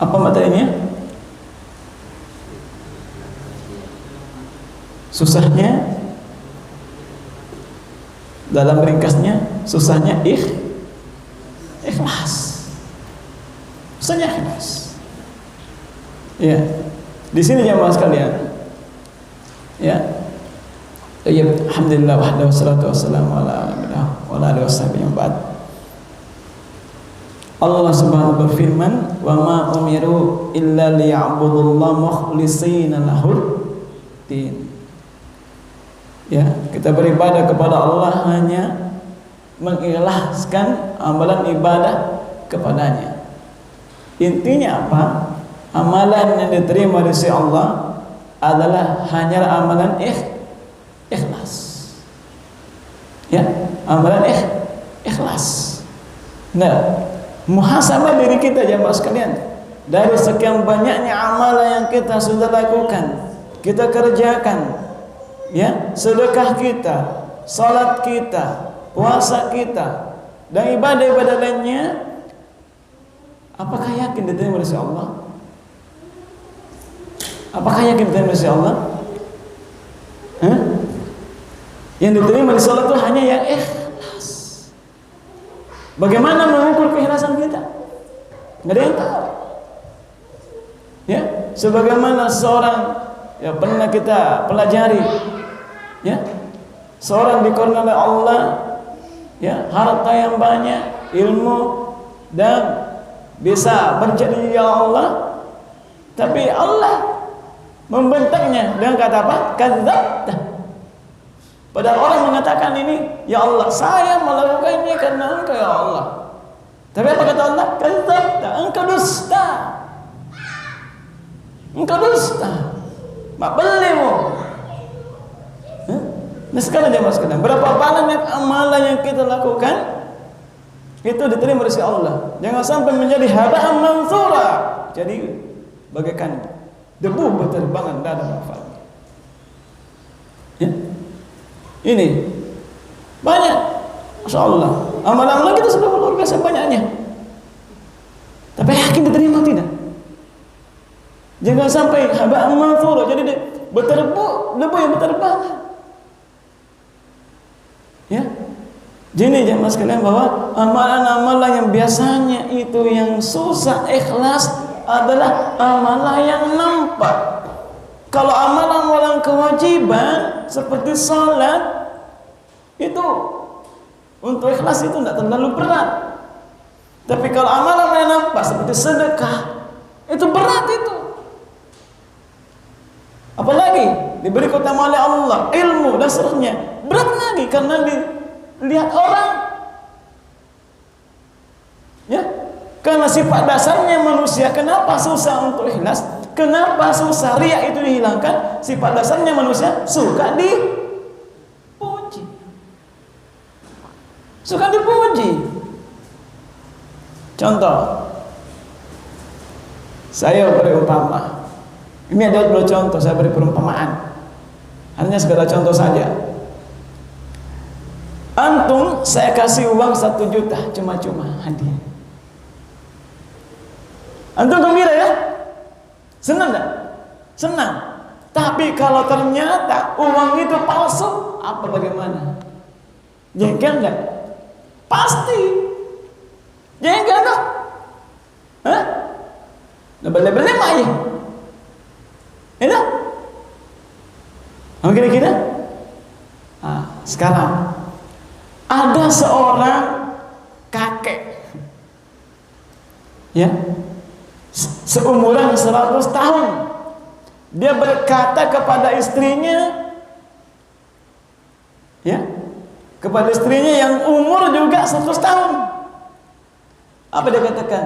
Apa materinya? Susahnya, dalam ringkasnya, susahnya ikhlas. Susahnya ikhlas. Ya, di sini jamaah sekalian. Ya, alhamdulillah wahdahu wassalatu wassalamu ala alihi washabihi wa ba'd. Allah Subhanahu berfirman, "Wa ma umiru illa liya'budullaha mukhlishina lahud din." Ya, kita beribadah kepada Allah hanya mengikhlaskan amalan ibadah kepadanya. Intinya apa? Amalan yang diterima dari sisi Allah adalah hanya amalan ikhlas. Ya, amalan ikhlas. Nah, muhasabah diri kita jemaah sekalian, dari sekian banyaknya amalan yang kita sudah lakukan, kita kerjakan, ya, sedekah kita, salat kita, puasa kita, dan ibadah-ibadah lainnya, apakah yakin diterima oleh Allah? Apakah yakin diterima oleh Allah? Yang diterima oleh Allah itu hanya yang ikhlas. Bagaimana mengukur keikhlasan kita? Nggak ada yang tahu. Ya, sebagaimana seorang, ya, pernah kita pelajari, ya, seorang dikurniai oleh Allah, ya, harta yang banyak, ilmu, dan bisa berjanji ya Allah, tapi Allah membentaknya dengan kata apa? Kadzdzabta. Padahal orang mengatakan ini, ya Allah, saya melakukan ini karena Engkau ya Allah. Tapi apa kata Allah? Kadzdzabta, engkau dusta. Engkau dusta. Mak belimu. Nah sekarang jemaah sekalian, berapa banyak amalan yang kita lakukan itu diterima oleh Allah. Jangan sampai menjadi haba'an mansura, jadi bagaikan debu berterbangan dalam manfaat. Ya, ini banyak, masya Allah, amalan-amalan kita sudah luar biasa banyaknya. Tapi yakin diterima tidak? Jangan sampai haba'an mansura, jadi debu yang berterbangan. Ya, jadi jemaah sekalian, bahwa amalan-amalan yang biasanya itu yang susah ikhlas adalah amalan yang nampak. Kalau amalan-amalan kewajiban seperti salat itu untuk ikhlas itu tidak terlalu berat. Tapi kalau amalan yang nampak seperti sedekah itu berat itu. Apalagi diberi keutamaan oleh Allah, ilmu dan seterusnya, berat lagi karena dilihat orang. Ya, karena sifat dasarnya manusia, kenapa susah untuk ikhlas? Kenapa susah riya itu dihilangkan? Sifat dasarnya manusia suka dipuji. Suka dipuji. Contoh, saya beri umpama. Ini ada dua contoh, saya beri perumpamaan. Hanya sekedar contoh saja. Antum saya kasih uang 1 juta cuma-cuma hadiah. Antum gembira ya? Senang tak? Senang. Tapi kalau ternyata uang itu palsu, apa bagaimana? Jengkel enggak? Pasti. Jengkel enggak? Hah? Lebih-lebih mah ya. Itu? Apa kira-kira? Nah, sekarang ada seorang kakek, ya, seumuran 100 tahun. Dia berkata kepada istrinya, ya, kepada istrinya yang umur juga 100 tahun. Apa dia katakan?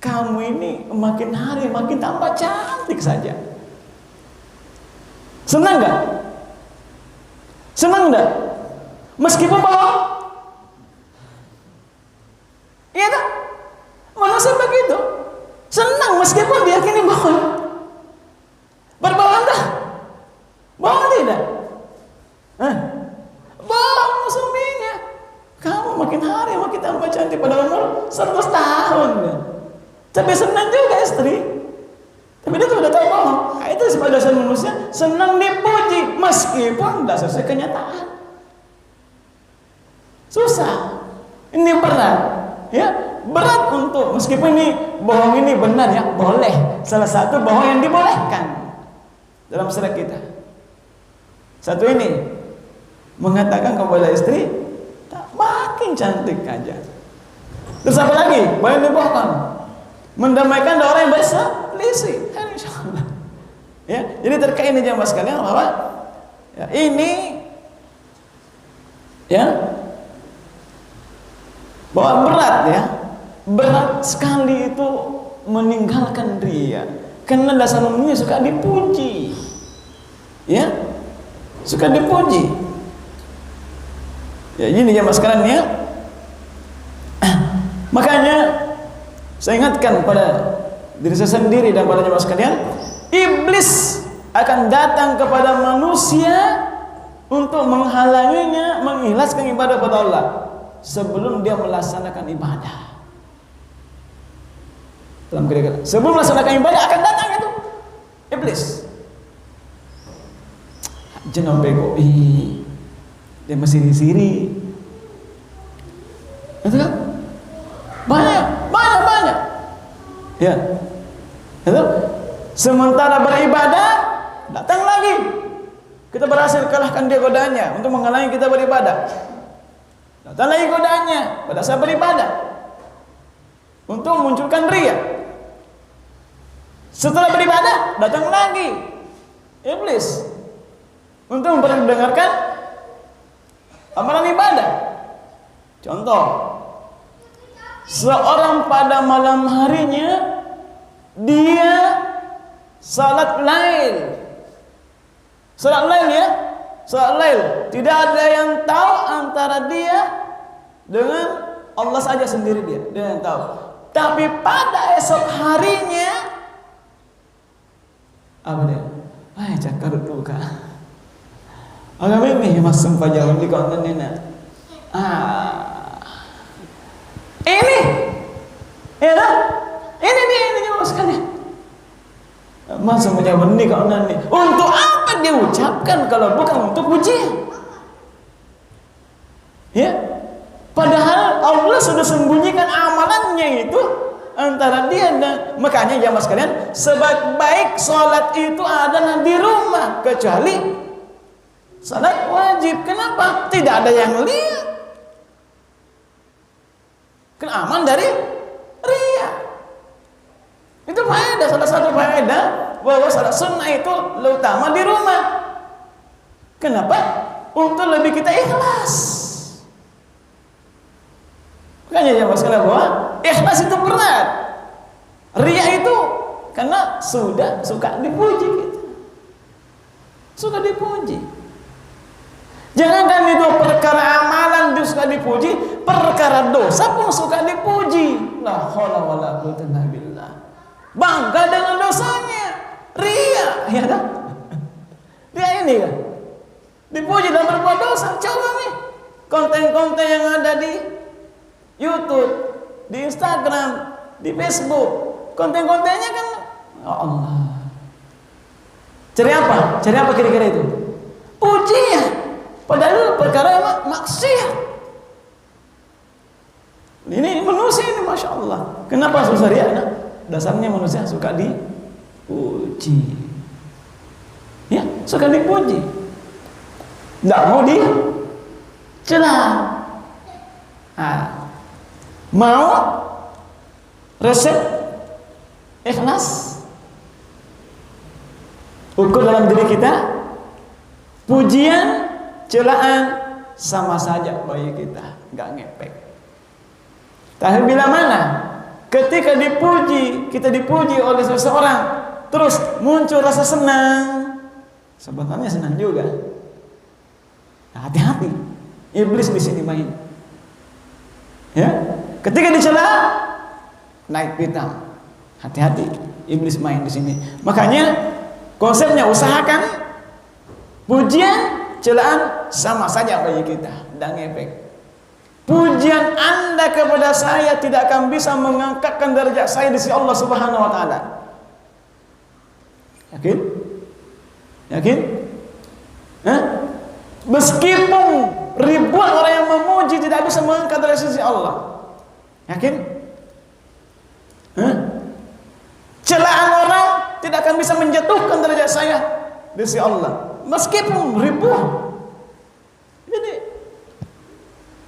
Kamu ini makin hari makin tambah cantik saja. Senang gak? Senang gak? Meskipun bohong. Iya tak? Manusia begitu. Senang meskipun diyakini bohong. Berbohong tak? Bohong tidak? Bohong suaminya. Kamu makin hari makin tambah cantik pada umur 100 tahun. Tapi senang juga istri. Tapi dia tuh udah tahu bohong. Nah, itu sebagai dasar manusia senang dipuji meskipun tidak sesuai kenyataan. Susah. Ini berat. Ya, berat untuk meskipun ini bohong ini benar ya, boleh. Salah satu bohong yang dibolehkan dalam syariat kita. Satu ini mengatakan kepada istri, tak makin cantik aja. Terus apa lagi? Boleh dibohong. Mendamaikan orang yang berselisih. Insyaallah. Ya, jadi terkait ini jamaah sekalian bahwa ya, ini ya bahwa berat ya, berat sekali itu meninggalkan ria. Karena dasar manusia suka dipuji, ya, suka dipuji. Ya ini jamaah sekalian ya. Makanya saya ingatkan pada diri saya sendiri dan pada jemaah sekalian, iblis akan datang kepada manusia untuk menghalanginya mengikhlaskan ibadah kepada Allah sebelum dia melaksanakan ibadah. Dalam kira-kira sebelum melaksanakan ibadah akan datang itu iblis. Jenong bego, dia masih siri. Itu kan? Banyak. Ya, itu sementara beribadah datang lagi. Kita berhasil kalahkan dia godaannya untuk menghalangi kita beribadah. Datang lagi godaannya pada saat beribadah untuk memunculkan ria. Setelah beribadah datang lagi iblis untuk memperdengarkan amalan ibadah. Contoh, seorang pada malam harinya dia salat lail. Salat lail ya, salat lail. Tidak ada yang tahu antara dia dengan Allah saja sendiri dia yang tahu. Tapi pada esok harinya apa dia? Ay cakar dulu kak. Agak mimi masuk pajawon di konten ini. Ini, ya dah, ini jemaah sekalian. Masa punya benih kau nanti. Untuk apa dia ucapkan kalau bukan untuk pujian? Ya, padahal Allah sudah sembunyikan amalannya itu antara dia dan makanya jemaah sekalian, sebaik-baik sholat itu adalah di rumah kecuali sholat wajib. Kenapa? Tidak ada yang lihat. Kan aman dari ria. Itu faedah, salah satu faedah bahwa salat sunnah itu lebih utama di rumah. Kenapa? Untuk lebih kita ikhlas. Makanya ya mas sekalian bahwa ikhlas itu berat. Ria itu karena sudah suka dipuji kita. Suka dipuji. Jangankan itu perkara amalan dia suka dipuji, perkara dosa pun suka dipuji. La haula wala quwwata illa billah. Bangga dengan dosanya. Ria, ya kan? Ria ini kan dipuji dalam berbuat dosa. Coba nih konten-konten yang ada di YouTube, di Instagram, di Facebook, konten-kontennya kan ya Allah. Cari apa? Cari apa kira-kira itu? Pujian. Padahal perkara maksiat. Ini manusia ini masya Allah. Kenapa susah ria? Nah, dasarnya manusia suka dipuji. Ya, suka dipuji. Tidak mau dicela. Mau resep ikhlas. Ukur dalam diri kita. Pujian, celaan sama saja bagi kita, nggak ngepek. Tapi bila mana ketika kita dipuji oleh seseorang, terus muncul rasa senang, sebenarnya senang juga. Nah, hati-hati, iblis di sini main. Ya, ketika dicela naik pitam, hati-hati, iblis main di sini. Makanya konsepnya usahakan pujian, celaan sama saja bagi kita, dan ngefek. pujian Anda kepada saya tidak akan bisa mengangkatkan derajat saya di sisi Allah Subhanahu wa taala. Yakin? Yakin? Meskipun ribuan orang yang memuji tidak bisa mengangkat dari sisi Allah. Yakin? Celaan orang tidak akan bisa menjatuhkan derajat saya di sisi Allah. Meskipun ribuan. Jadi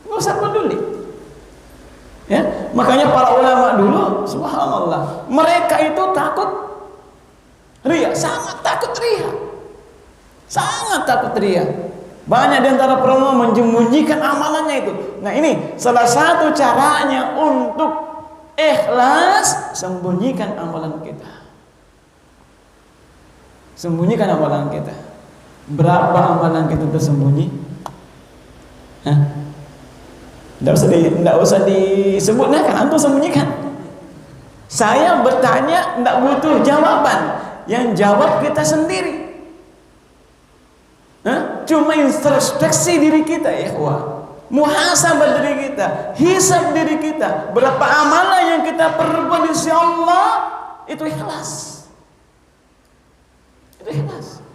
nggak usah peduli. Ya, makanya para ulama dulu, subhanallah, mereka itu takut riya, sangat takut riya. Sangat takut riya. Banyak di antara para ulama menyembunyikan amalannya itu. Nah, ini salah satu caranya untuk ikhlas, sembunyikan amalan kita. Sembunyikan amalan kita. Berapa amalan kita tersembunyi? Tidak usah disebutnya, kan antum sembunyikan. Saya bertanya, tidak butuh jawaban. Yang jawab kita sendiri. Cuma introspeksi diri kita, ikhwah. Muhasabah diri kita, hisab diri kita. Berapa amalan yang kita perbuat di sisi Allah, itu ikhlas. Itu ikhlas.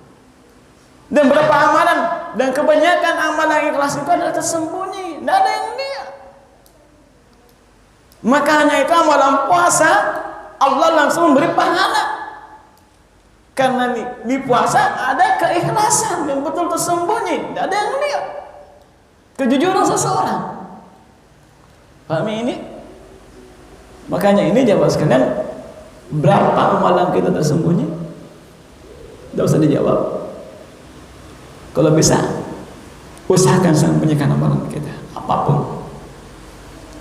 Dan berapa amalan, dan kebanyakan amalan ikhlas itu adalah tersembunyi, tidak ada yang lihat. Makanya itu amalan puasa Allah langsung memberi pahala. Karena di puasa ada keikhlasan yang betul tersembunyi, tidak ada yang lihat. Kejujuran seseorang. Pahami ini? Makanya ini jawab sekalian, berapa amalan kita tersembunyi? Tidak usah dijawab. Kalau bisa, usahakan sembunyikan amalan kita, apapun.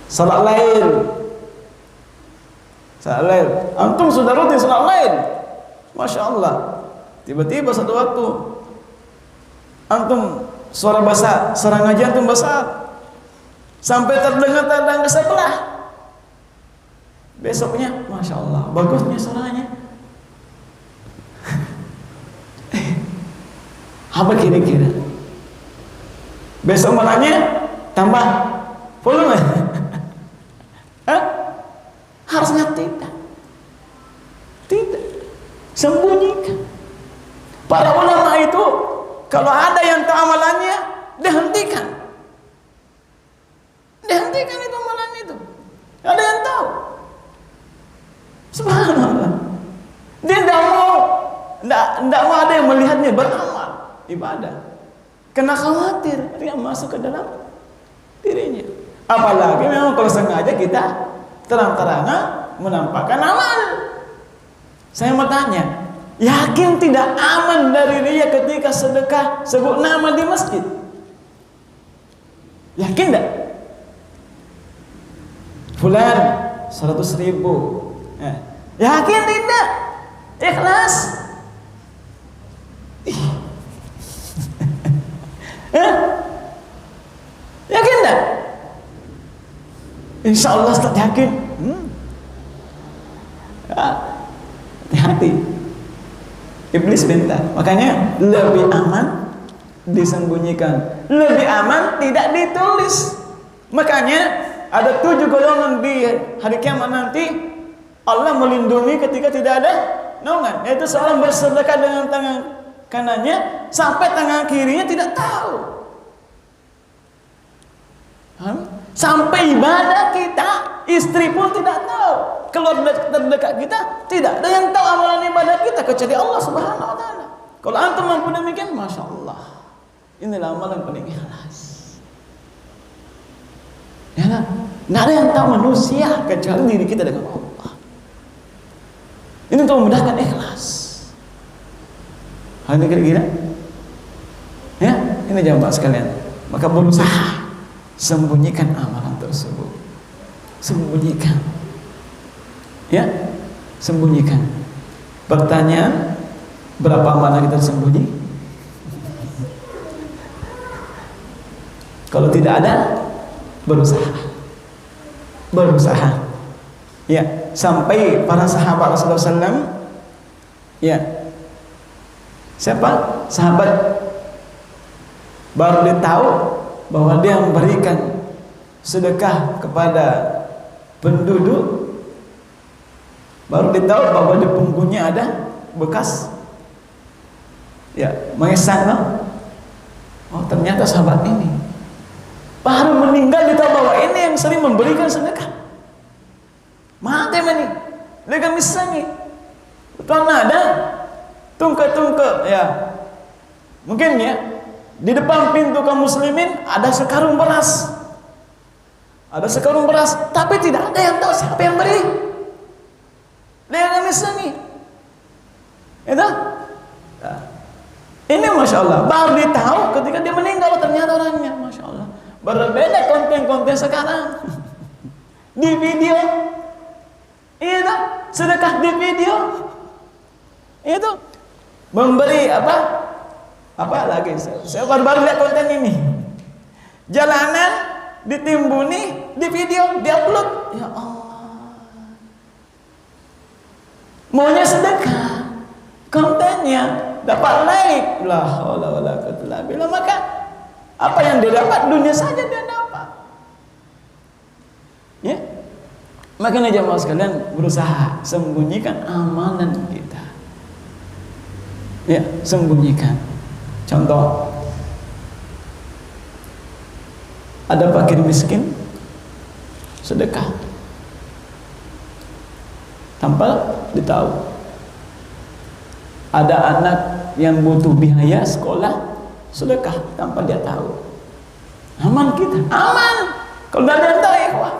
Salat lail. Salat lail. Antum sudah rutin salat lail. Masya Allah. Tiba-tiba satu waktu antum suara basah, serang aja antum basah, sampai terdengar tetangga sebelah. Besoknya, Masya Allah, bagusnya suaranya. Apa kira-kira? Besok malahnya tambah volume. Harusnya tidak. Tidak. Sembunyikan. Para ulama itu kalau ada yang tahu amalannya, dihentikan. Dihentikan itu amalan itu. Ada yang tahu. Subhanallah. Dia tidak mau ada yang melihatnya beramal ibadah. Kena khawatir dia masuk ke dalam dirinya. Apalagi memang kalau sengaja kita terang-terangan menampakkan amal. Saya mau tanya, yakin tidak aman dari riya ketika sedekah sebut nama di masjid? Yakin tidak? Fulan 100.000. Yakin tidak? Ikhlas? Yakin tidak? Insya Allah Ustaz yakin. Hati-hati. Iblis minta. Makanya lebih aman disembunyikan, lebih aman tidak ditulis. Makanya ada 7 golongan di hari kiamat nanti Allah melindungi ketika tidak ada naungan, yaitu seorang bersedekah dengan tangan kanannya sampai tangan kirinya tidak tahu. Sampai ibadah kita, istri pun tidak tahu, keluarga terdekat kita tidak ada yang tahu amalan ibadah kita kecuali Allah Subhanahu wa taala. Kalau antum mampu demikian, Masya Allah, inilah amalan paling ikhlas. Ya, tidak ada yang tahu manusia kecuali diri kita dengan Allah. Ini untuk memudahkan ikhlas. Hal ini kira-kira, ya, ini jamaah sekalian. Maka berusaha sembunyikan amalan tersebut. Sembunyikan. Ya, sembunyikan. Pertanyaan, berapa amalan kita sembunyi? Kalau tidak ada, berusaha. Berusaha. Ya, sampai para sahabat Rasulullah SAW, ya, siapa? Sahabat baru dia tahu bahwa dia memberikan sedekah kepada penduduk, baru ditahu bahwa di punggungnya ada bekas mengesan. Oh, ternyata sahabat ini baru meninggal ditahu bahwa ini yang sering memberikan sedekah. Mati mani, dengan misalnya tuan ada tungke mungkin di depan pintu kaum muslimin ada sekarung beras, tapi tidak ada yang tahu siapa yang beri. Dengan misalnya itu. Ini Masya Allah, baru ditahu ketika dia meninggal ternyata orangnya. Masya Allah, berbeda konten-konten sekarang. Di video itu sedekah, di video itu memberi apa lagi. Saya baru lihat konten ini, jalanan ditimbuni, di video diupload. Ya Allah, maunya sedekah, kontennya dapat like, la haula wala quwwata illa billah. Maka apa yang dia dapat, dunia saja dia dapat. Ya, makanya jemaah sekalian berusaha sembunyikan amalan kita. Ya, sembunyikan. Contoh, ada fakir miskin sedekah, tanpa ditahu. Ada anak yang butuh biaya sekolah, sedekah tanpa dia tahu. Aman kita, aman. Kalau tidak ada yang tahu, ikhwah.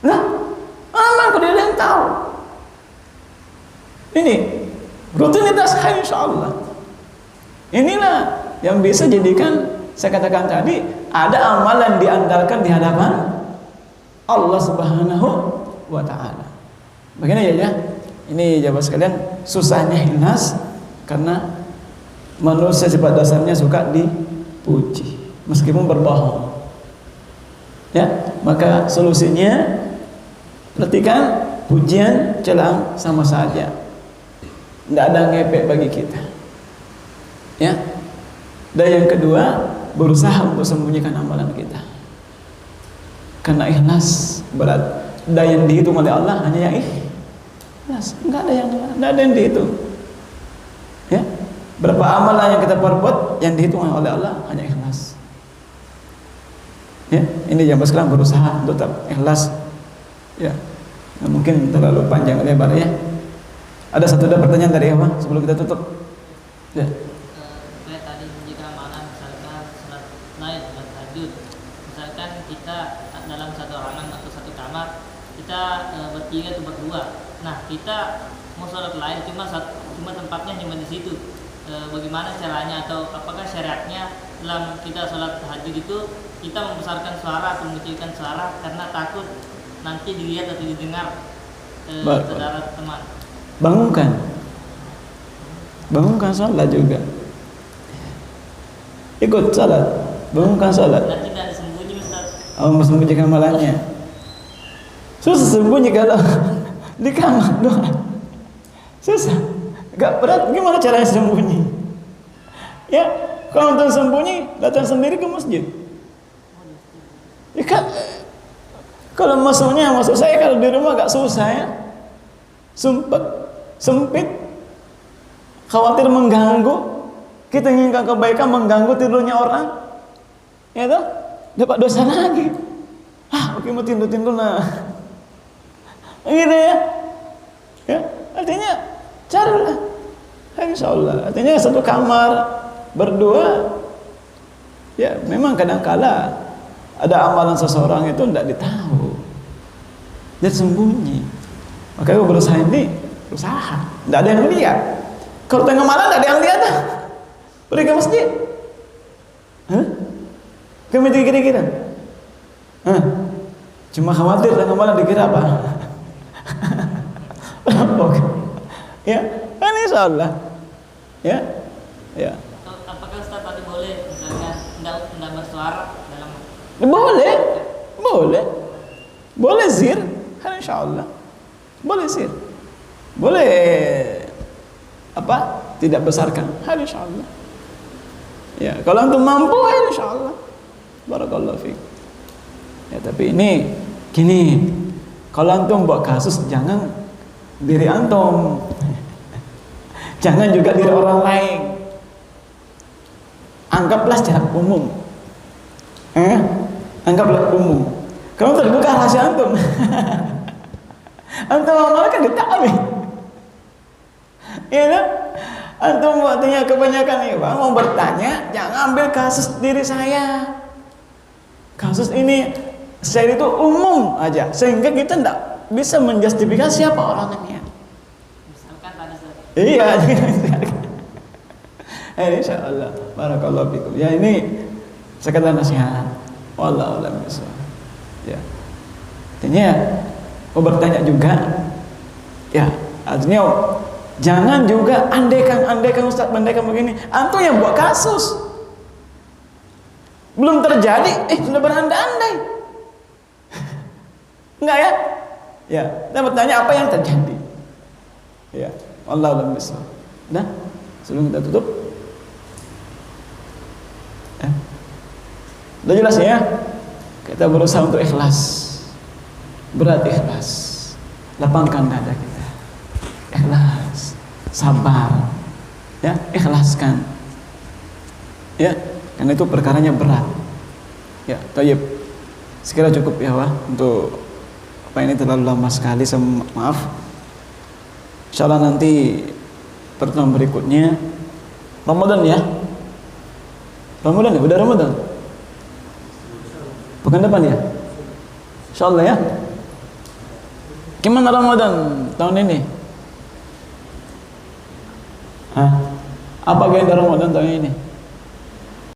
Nah, aman kalau dia yang tahu. Ini rutinitas insyaallah. Inilah yang bisa jadikan, saya katakan tadi, ada amalan diandalkan di hadapan Allah Subhanahu wa taala. Bagaimana ya? Ini jawab sekalian, susahnya ikhlas karena manusia sifat dasarnya suka dipuji meskipun berbohong. Ya, maka solusinya perhatikan, pujian, celaan sama saja. Tidak ada ngepek bagi kita. Ya. Dan yang kedua, berusaha untuk sembunyikan amalan kita. Karena ikhlas berat. Dan yang dihitung oleh Allah hanya yang ikhlas. Enggak ada yang dihitung. Ya, berapa amalan yang kita perbuat yang dihitung oleh Allah hanya ikhlas. Ya, ini yang sekarang berusaha untuk tetap ikhlas. Ya, nah, mungkin terlalu panjang lebar ya. Ada satu pertanyaan dari apa sebelum kita tutup? Ya. Tadi jika amalan misalkan salat naik dan tahajud, misalkan kita dalam satu ruangan atau satu kamar, kita bertiga atau berdua. Nah, kita mau sholat lain cuma tempatnya cuma di situ. Bagaimana caranya atau apakah syariatnya dalam kita sholat tahajud itu kita membesarkan suara atau mengecilkan suara karena takut nanti dilihat atau didengar saudara teman. Bangunkan sholat juga. Ikut sholat, bangunkan sholat. Dan tidak disembunyi Ustaz. Oh, sembunyikan amalannya. Susah sembunyi kalau di kamar doa. Susah, gak berat. Gimana caranya sembunyi? Ya, kalau untuk sembunyi datang sendiri ke masjid. Ya kan, kalau maksud saya kalau di rumah agak susah ya, sempit, khawatir mengganggu. Kita inginkan kebaikan, mengganggu tidurnya orang, ya toh, dapat dosa lagi. Oke, mau tidur nah. Gitu ya. Ya, artinya carilah. Insyaallah. Artinya satu kamar berdua. Ya, memang kadang-kala ada amalan seseorang itu tidak ditahu. Dia sembunyi. Makanya berusaha usaha. Tidak ada yang lihat. Kalau tengah malam tidak ada yang lihat dah. Pergi ke masjid. Kami kira-kira. Cuma khawatir tengah malam dikira apa? Ya, kan insyaallah. Ya. Apakah Ustaz tadi boleh misalkan tidak bersuara dalam? Boleh zir, kan insyaallah. Boleh zir. Boleh tidak besarkan, kan insyaallah. Ya, kalau antum mampu, insyaallah. Barakallahu fiik. Ya, tapi ini gini, kalau antum buat kasus jangan diri antum, jangan juga diri orang lain. Anggaplah secara umum, anggaplah umum. Kalau terbuka rahasia antum, antum malah kan ditakwil. Ya kan? Antum waktunya kebanyakan ya bang, mau bertanya, jangan ambil kasus diri saya. Kasus ini saya itu umum aja, sehingga kita tidak bisa menjustifikasi siapa orangnya. Misalkan tadi Iya. Insya Allah, barakallahu fikum. Ya ini sekedar nasihat. Wallahu a'lam bishawab. Ya. Artinya mau bertanya juga, ya artinya jangan juga andaikan Ustaz, andaikan begini, antum yang buat kasus. Belum terjadi, sudah berandai-andai. Enggak ya? Ya, kita bertanya apa yang terjadi. Ya, wallahu a'lam bishawab. Dah, sebelum kita tutup. Udah jelas ya? Kita berusaha untuk ikhlas. Berat ikhlas. Lapangkan dada kita. Ikhlas, sabar. Ya, ikhlaskan. Ya, karena itu perkaranya berat. Ya, thayyib. Sekira cukup ya, Wah, untuk apa ini terlalu lama sekali, maaf. Insyaallah nanti pertemuan berikutnya Ramadan ya. Ramadan ya, udah Ramadan. Bukan depan ya? Insyaallah ya. Gimana Ramadan tahun ini? Hah? Apa agenda Ramadan tahun ini?